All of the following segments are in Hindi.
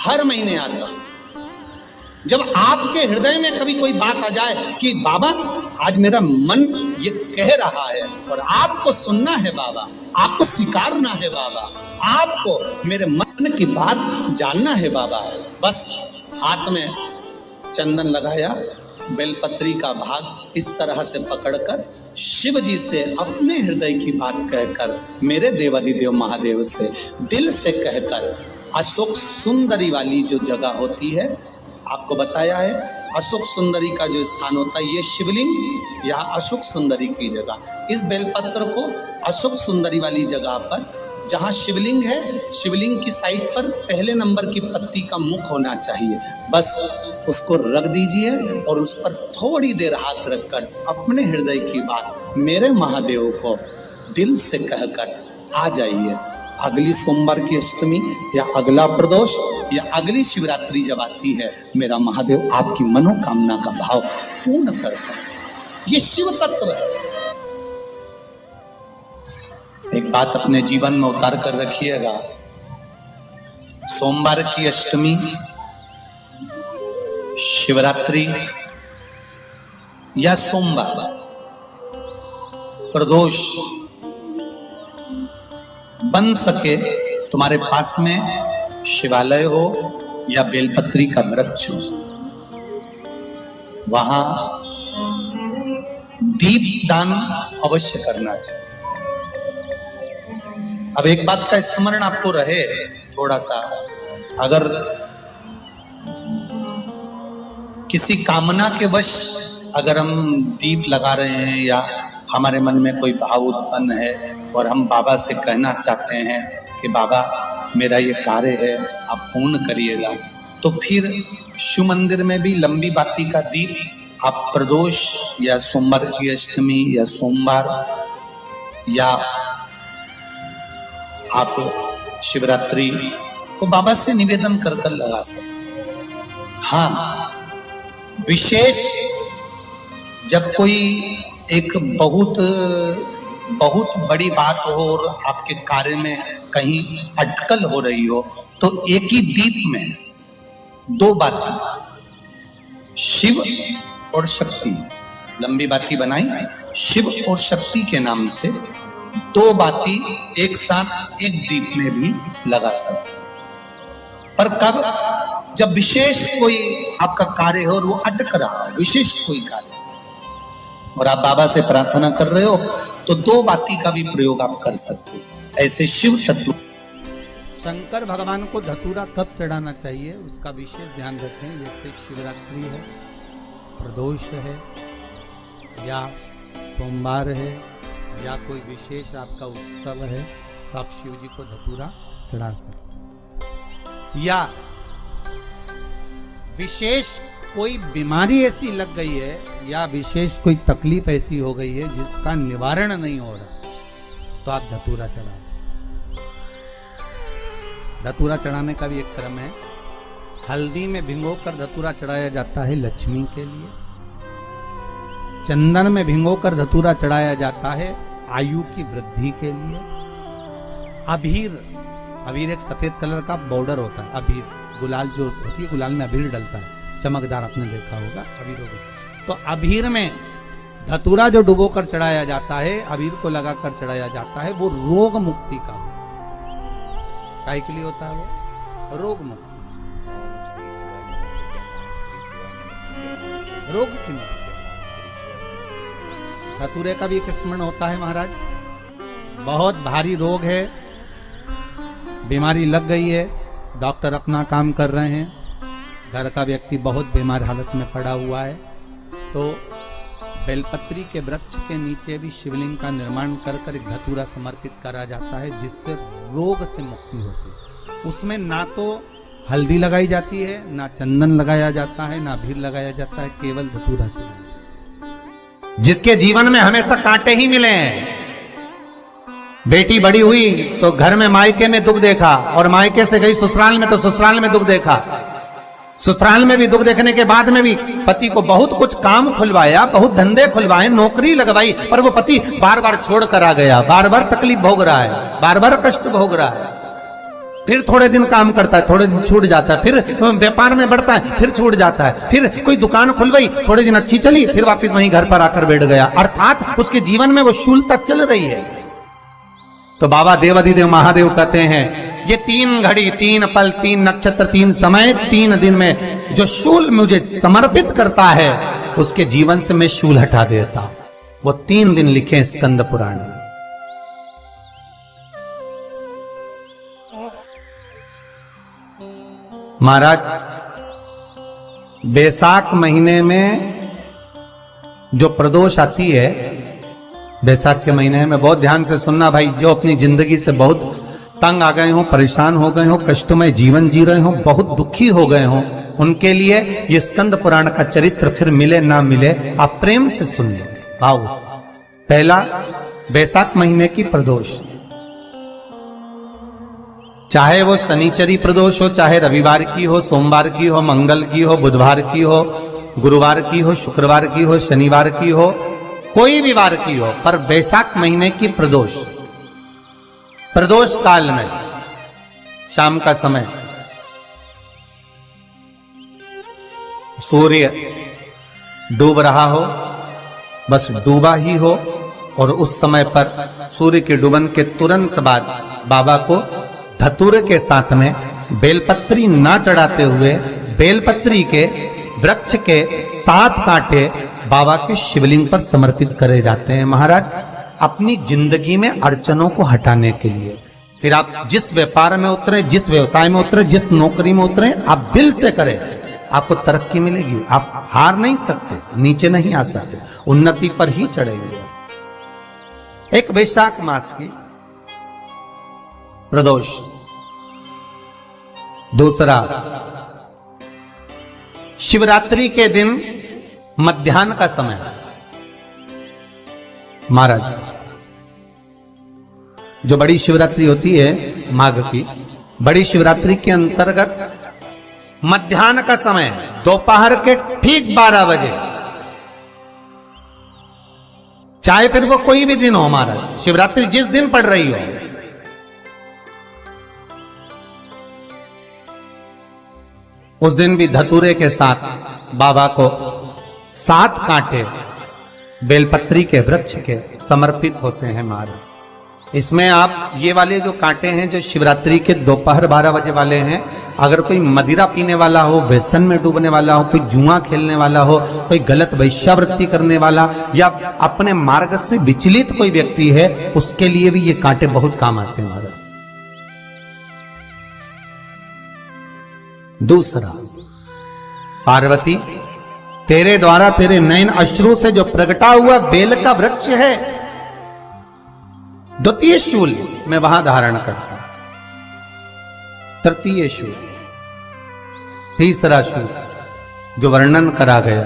हर महीने आता हूं। जब आपके हृदय में कभी कोई बात आ जाए कि बाबा आज मेरा मन ये कह रहा है और आपको सुनना है बाबा, आपको स्वीकारना है बाबा, आपको मेरे मन की बात जानना है बाबा, बस हाथ में चंदन लगाया, बेलपत्री का भाग इस तरह से पकड़कर शिव जी से अपने हृदय की बात कहकर, मेरे देवाधिदेव महादेव से दिल से कहकर, अशोक सुंदरी वाली जो जगह होती है, आपको बताया है अशोक सुंदरी का जो स्थान होता है, ये शिवलिंग या अशोक सुंदरी की जगह, इस बेलपत्र को अशोक सुंदरी वाली जगह पर जहाँ शिवलिंग है, शिवलिंग की साइड पर पहले नंबर की पत्ती का मुख होना चाहिए, बस उसको रख दीजिए और उस पर थोड़ी देर हाथ रखकर अपने हृदय की बात मेरे महादेव को दिल से कहकर आ जाइए। अगली सोमवार की अष्टमी या अगला प्रदोष या अगली शिवरात्रि जब आती है, मेरा महादेव आपकी मनोकामना का भाव पूर्ण करता है। ये शिव तत्व है। एक बात अपने जीवन में उतार कर रखिएगा, सोमवार की अष्टमी, शिवरात्रि या सोमवार, प्रदोष, बन सके तुम्हारे पास में शिवालय हो या बेलपत्री का वृक्ष हो, वहां दीप दान अवश्य करना चाहिए। अब एक बात का स्मरण आपको रहे थोड़ा सा, अगर किसी कामना के वश अगर हम दीप लगा रहे हैं या हमारे मन में कोई भाव उत्पन्न है और हम बाबा से कहना चाहते हैं कि बाबा मेरा ये कार्य है आप पूर्ण करिएगा, तो फिर शिव मंदिर में भी लंबी बाती का दीप आप प्रदोष या सोमवार की अष्टमी या सोमवार या आप शिवरात्रि को बाबा से निवेदन कर कर लगा सकते। हाँ, विशेष जब कोई एक बहुत बड़ी बात हो और आपके कार्य में कहीं अटकल हो रही हो, तो एक ही दीप में दो बाती, शिव और शक्ति, लंबी बाती बनाई, शिव और शक्ति के नाम से दो बाती एक साथ एक दीप में भी लगा सकते। पर कब? जब विशेष कोई आपका कार्य हो और वो अटक रहा है, विशेष कोई कार्य, और आप बाबा से प्रार्थना कर रहे हो, तो दो बाती का भी प्रयोग आप कर सकते हैं। ऐसे शिव तत्व। शंकर भगवान को धतूरा कब चढ़ाना चाहिए उसका विशेष ध्यान रखें। जैसे शिवरात्रि है, प्रदोष है, या सोमवार है, या कोई विशेष आपका उत्सव है, तो आप शिव जी को धतूरा चढ़ा सकते हैं। या विशेष कोई बीमारी ऐसी लग गई है या विशेष कोई तकलीफ ऐसी हो गई है जिसका निवारण नहीं हो रहा, तो आप धतूरा चढ़ा सकते। धतूरा चढ़ाने का भी एक क्रम है। हल्दी में भिगोकर धतूरा चढ़ाया जाता है लक्ष्मी के लिए। चंदन में भिगोकर धतूरा चढ़ाया जाता है आयु की वृद्धि के लिए। अबीर एक सफेद कलर का बॉर्डर होता है। अबीर गुलाल जो होती है, गुलाल में अबीर डलता है, चमकदार, आपने देखा होगा अबीर। तो अबीर में धतूरा जो डुबो कर चढ़ाया जाता है, अबीर को लगाकर चढ़ाया जाता है, वो रोग मुक्ति का काय के लिए होता है, वो रोग मुक्ति, रोग की मुक्ति। धतूरे का भी एक स्मरण होता है महाराज। बहुत भारी रोग है, बीमारी लग गई है, डॉक्टर अपना काम कर रहे हैं, घर का व्यक्ति बहुत बीमार हालत में पड़ा हुआ है, तो बेलपत्री के वृक्ष के नीचे भी शिवलिंग का निर्माण कर कर एक धतूरा समर्पित करा जाता है, जिससे रोग से मुक्ति होती है। उसमें ना तो हल्दी लगाई जाती है, ना चंदन लगाया जाता है, ना अबीर लगाया जाता है, केवल धतूरा चढ़ाया। जिसके जीवन में हमेशा कांटे ही मिले हैं, बेटी बड़ी हुई तो घर में मायके में दुख देखा, और मायके से गई ससुराल में तो ससुराल में दुख देखा, ससुराल में भी दुख देखने के बाद में भी पति को बहुत कुछ काम खुलवाया, बहुत धंधे खुलवाए, नौकरी लगवाई, पर वो पति बार बार छोड़ कर आ गया, बार बार तकलीफ भोग रहा है, बार बार कष्ट भोग रहा है। फिर थोड़े दिन काम करता है, थोड़े दिन छूट जाता है, फिर व्यापार में बढ़ता है, फिर छूट जाता है, फिर कोई दुकान खुलवाई, थोड़े दिन अच्छी चली, फिर वापस वहीं घर पर आकर बैठ गया। अर्थात उसके जीवन में वो शूलता चल रही है। तो बाबा देवाधिदेव महादेव कहते हैं, ये 3 घड़ी, 3 पल, 3 नक्षत्र, 3 समय, 3 दिन में जो शूल मुझे समर्पित करता है, उसके जीवन से मैं शूल हटा देता हूं। वो 3 दिन लिखे स्कंद पुराण में। महाराज, बैसाख महीने में जो प्रदोष आती है, बैसाख के महीने में बहुत ध्यान से सुनना भाई, जो अपनी जिंदगी से बहुत तंग आ गए हो, परेशान हो गए हो, कष्टमय जीवन जी रहे हो, बहुत दुखी हो गए हो, उनके लिए ये स्कंद पुराण का चरित्र फिर मिले ना मिले, आप प्रेम से सुन लो भाव से। पहला, बैसाख महीने की प्रदोष, चाहे वो शनिचरी प्रदोष हो, चाहे रविवार की हो, सोमवार की हो, मंगल की हो, बुधवार की हो, गुरुवार की हो, शुक्रवार की हो, शनिवार की हो, कोई भी वार की हो, पर बैसाख महीने की प्रदोष, प्रदोष काल में शाम का समय सूर्य डूब रहा हो, बस डूबा ही हो, और उस समय पर सूर्य के डूबन के तुरंत बाद बाबा को धतूरे के साथ में बेलपत्री ना चढ़ाते हुए, बेलपत्री के वृक्ष के 7 कांटे बाबा के शिवलिंग पर समर्पित करे जाते हैं महाराज, अपनी जिंदगी में अड़चनों को हटाने के लिए। फिर आप जिस व्यापार में उतरे, जिस व्यवसाय में उतरे, जिस नौकरी में उतरे, आप दिल से करें, आपको तरक्की मिलेगी। आप हार नहीं सकते, नीचे नहीं आ सकते, उन्नति पर ही चढ़ेंगे। एक वैशाख मास की प्रदोष, दूसरा शिवरात्रि के दिन मध्याह्न का समय। महाराज, जो बड़ी शिवरात्रि होती है माघ की, बड़ी शिवरात्रि के अंतर्गत मध्याह्न का समय, दोपहर के ठीक 12 बजे, चाहे फिर वो कोई भी दिन हो महाराज, शिवरात्रि जिस दिन पड़ रही हो, उस दिन भी धतूरे के साथ बाबा को 7 कांटे बेलपत्री के वृक्ष के समर्पित होते हैं महाराज। इसमें आप ये वाले जो कांटे हैं, जो शिवरात्रि के दोपहर 12 बजे वाले हैं, अगर कोई मदिरा पीने वाला हो, व्यसन में डूबने वाला हो, कोई जुआ खेलने वाला हो, कोई गलत वैश्यावृत्ति करने वाला, या अपने मार्ग से विचलित कोई व्यक्ति है, उसके लिए भी ये कांटे बहुत काम आते हैं महाराज। दूसरा, पार्वती, तेरे द्वारा तेरे नयन अश्रु से जो प्रगटा हुआ बेल का वृक्ष है, द्वितीय शूल मैं वहां धारण करता, तृतीय शूल, तीसरा शूल जो वर्णन करा गया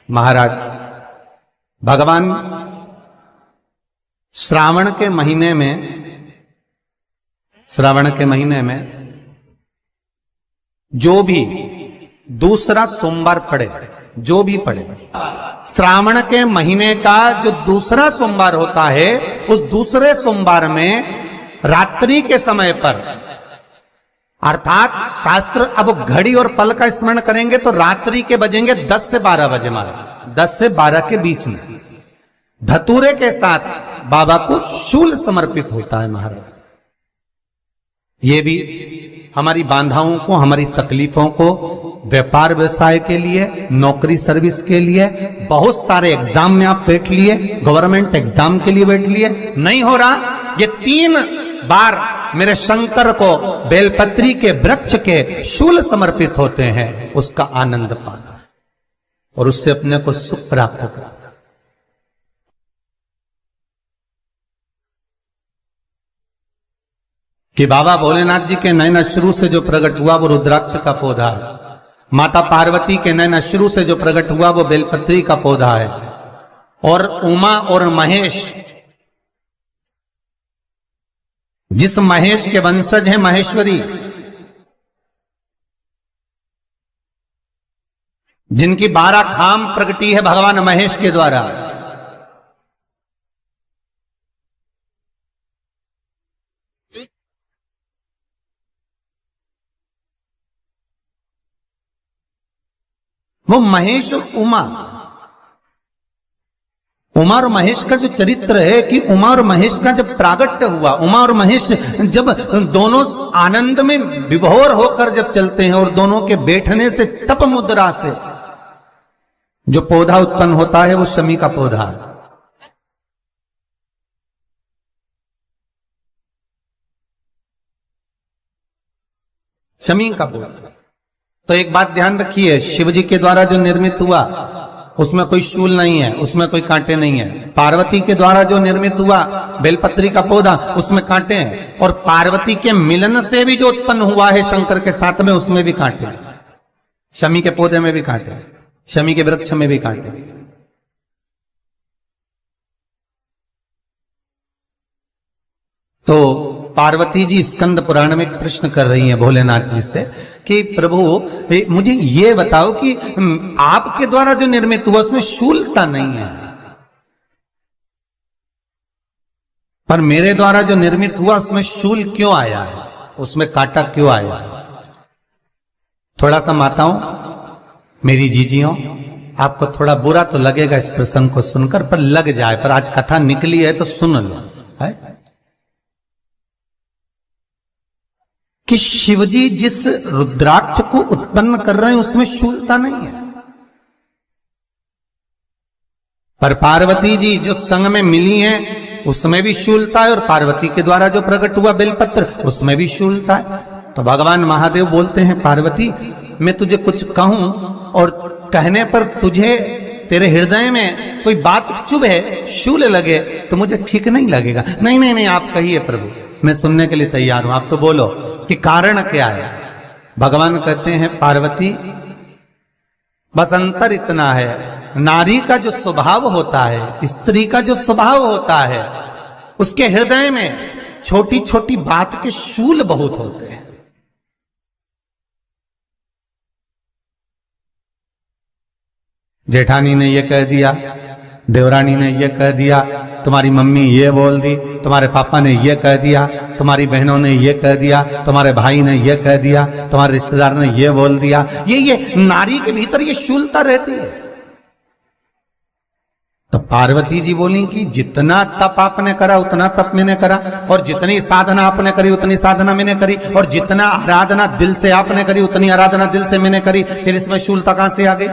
महाराज, भगवान श्रावण के महीने में जो भी दूसरा सोमवार पड़े, जो भी पड़े, श्रावण के महीने का जो दूसरा सोमवार होता है, उस दूसरे सोमवार में रात्रि के समय पर, अर्थात शास्त्र अब घड़ी और पल का स्मरण करेंगे तो रात्रि के बजेंगे 10 से 12 बजे महाराज, 10 से 12 के बीच में धतूरे के साथ बाबा को शूल समर्पित होता है महाराज। ये भी हमारी बाधाओं को, हमारी तकलीफों को, व्यापार व्यवसाय के लिए, नौकरी सर्विस के लिए, बहुत सारे एग्जाम में आप बैठ लिए, गवर्नमेंट एग्जाम के लिए बैठ लिए, नहीं हो रहा, ये 3 बार मेरे शंकर को बेलपत्री के वृक्ष के शूल समर्पित होते हैं, उसका आनंद पाना और उससे अपने को सुख प्राप्त करना। कि बाबा भोलेनाथ जी के नयन अश्रु से जो प्रकट हुआ वो रुद्राक्ष का पौधा है, माता पार्वती के नयन अश्रु से जो प्रकट हुआ वो बेलपत्री का पौधा है, और उमा और महेश, जिस महेश के वंशज हैं महेश्वरी, जिनकी 12 खाम प्रगटी है भगवान महेश के द्वारा, वो महेश और उमा, उमा और महेश का जो चरित्र है कि उमा और महेश का जब प्रागट्य हुआ, उमा और महेश जब दोनों आनंद में विभोर होकर जब चलते हैं और दोनों के बैठने से तप मुद्रा से जो पौधा उत्पन्न होता है वो शमी का पौधा है। शमी का पौधा। तो एक बात ध्यान रखिए, शिव जी के द्वारा जो निर्मित हुआ उसमें कोई शूल नहीं है, उसमें कोई कांटे नहीं है। पार्वती के द्वारा जो निर्मित हुआ बेलपत्री का पौधा, उसमें कांटे हैं। और पार्वती के मिलन से भी जो उत्पन्न हुआ है शंकर के साथ में, उसमें भी कांटे हैं। शमी के पौधे में भी कांटे हैं, शमी के वृक्ष में भी कांटे हैं। तो पार्वती जी स्कंद पुराण में एक प्रश्न कर रही हैं भोलेनाथ जी से कि प्रभु मुझे ये बताओ कि आपके द्वारा जो निर्मित हुआ उसमें शूलता नहीं है, पर मेरे द्वारा जो निर्मित हुआ उसमें शूल क्यों आया है, उसमें कांटा क्यों आया है? थोड़ा सा माताओं, मेरी जीजियों, आपको थोड़ा बुरा तो लगेगा इस प्रसंग को सुनकर, पर लग जाए, पर आज कथा निकली है तो सुन लो है कि शिवजी जिस रुद्राक्ष को उत्पन्न कर रहे हैं उसमें शूलता नहीं है, पर पार्वती जी जो संग में मिली हैं उसमें भी शूलता है, और पार्वती के द्वारा जो प्रकट हुआ बेलपत्र उसमें भी शूलता है। तो भगवान महादेव बोलते हैं, पार्वती मैं तुझे कुछ कहूं और कहने पर तुझे तेरे हृदय में कोई बात चुभे, शूल लगे तो मुझे ठीक नहीं लगेगा। नहीं नहीं नहीं, आप कहिए प्रभु, मैं सुनने के लिए तैयार हूं, आप तो बोलो कि कारण क्या है। भगवान कहते हैं, पार्वती बस अंतर इतना है, नारी का जो स्वभाव होता है, स्त्री का जो स्वभाव होता है, उसके हृदय में छोटी छोटी बात के शूल बहुत होते हैं। जेठानी ने ये कह दिया, देवरानी ने ये कह दिया, तुम्हारी मम्मी ये बोल दी, तुम्हारे पापा ने ये कह दिया, तुम्हारी बहनों ने ये कह दिया, तुम्हारे भाई ने ये कह दिया, तुम्हारे रिश्तेदार ने ये बोल दिया। ये नारी के भीतर ये शूलता रहती है। तो पार्वती जी बोली कि जितना तप आपने करा उतना तप मैंने करा, और जितनी साधना आपने करी उतनी साधना मैंने करी, और जितना आराधना दिल से आपने करी उतनी आराधना दिल से मैंने करी, फिर इसमें शूलता कहां से आ गई?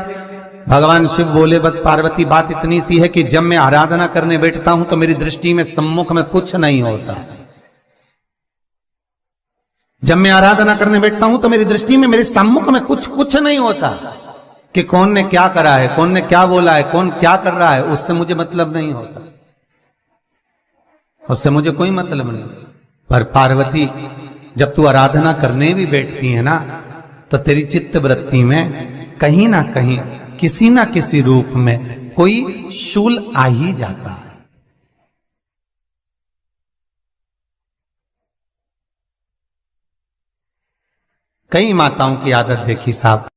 भगवान शिव बोले, बस पार्वती बात इतनी सी है कि जब मैं आराधना करने बैठता हूं तो मेरी दृष्टि में सम्मुख में कुछ नहीं होता। जब मैं आराधना करने बैठता हूं तो मेरी दृष्टि में, मेरे सम्मुख में कुछ नहीं होता कि कौन ने क्या करा है, कौन ने क्या बोला है, कौन क्या कर रहा है, उससे मुझे मतलब नहीं होता, उससे मुझे कोई मतलब नहीं। पर पार्वती जब तू आराधना करने भी बैठती है ना, तो तेरी चित्त वृत्ति में कहीं ना कहीं किसी ना किसी रूप में कोई शूल आ ही जाता है। कई माताओं की आदत देखी साहब,